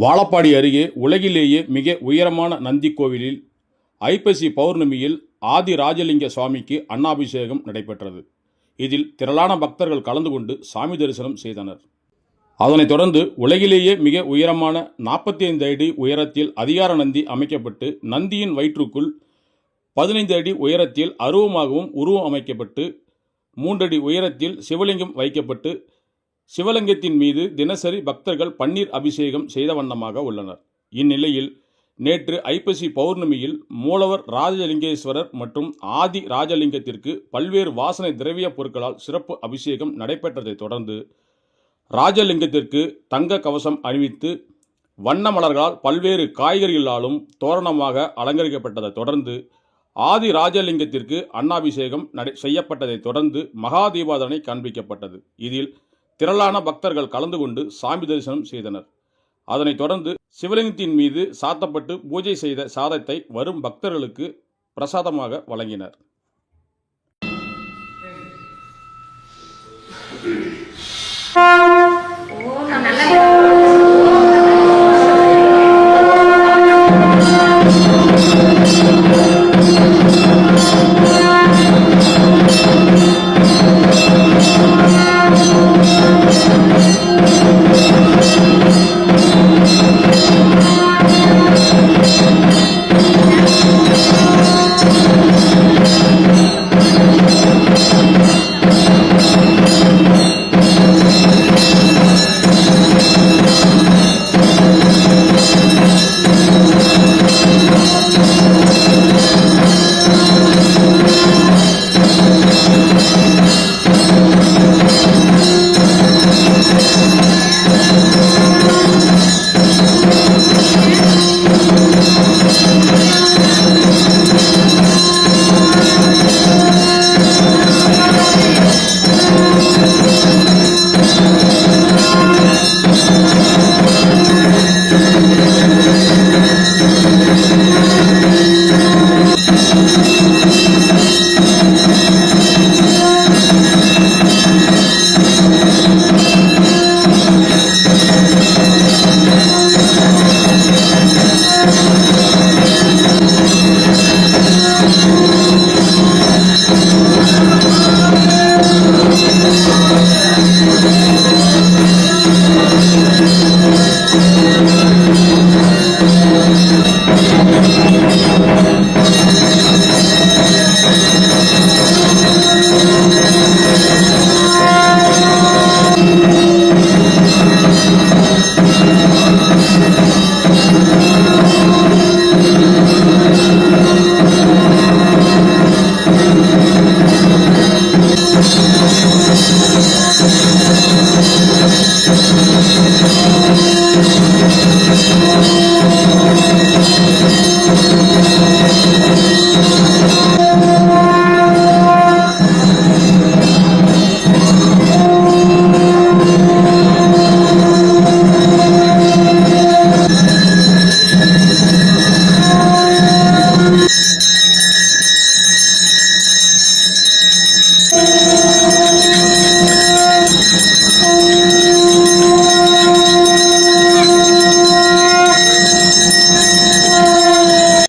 வாழப்பாடி அருகே உலகிலேயே மிக உயரமான நந்தி கோவிலில் ஐப்பசி பௌர்ணமியில் ஆதி ராஜலிங்க சுவாமிக்கு அன்னாபிஷேகம் நடைபெற்றது. இதில் திரளான பக்தர்கள் கலந்து கொண்டு சாமி தரிசனம் செய்தனர். அதனைத் தொடர்ந்து உலகிலேயே மிக உயரமான 45 அடி உயரத்தில் அதிகார நந்தி அமைக்கப்பட்டு நந்தியின் வயிற்றுக்குள் 15 அடி உயரத்தில் அருவமாகவும் உருவம் அமைக்கப்பட்டு 3 அடி உயரத்தில் சிவலிங்கம் வைக்கப்பட்டு சிவலிங்கத்தின் மீது தினசரி பக்தர்கள் பன்னீர் அபிஷேகம் செய்த வண்ணமாக உள்ளனர். இந்நிலையில் நேற்று ஐப்பசி பௌர்ணமியில் மூலவர் ராஜலிங்கேஸ்வரர் மற்றும் ஆதி ராஜலிங்கத்திற்கு பல்வேறு வாசனை திரவிய பொருட்களால் சிறப்பு அபிஷேகம் நடைபெற்றதை தொடர்ந்து ராஜலிங்கத்திற்கு தங்க கவசம் அணிவித்து வண்ண மலர்களால் பல்வேறு காய்கறிகளாலும் தோரணமாக அலங்கரிக்கப்பட்டதை தொடர்ந்து ஆதி ராஜலிங்கத்திற்கு அன்னாபிஷேகம் செய்யப்பட்டதை தொடர்ந்து மகா தீபாராதனை காண்பிக்கப்பட்டது. இதில் திரளான பக்தர்கள் கலந்து கொண்டு சாமி தரிசனம் செய்தனர். அதனைத் தொடர்ந்து சிவலிங்கத்தின் மீது சாத்தப்பட்டு பூஜை செய்த சாதத்தை வரும் பக்தர்களுக்கு பிரசாதமாக வழங்கினர். நல்ல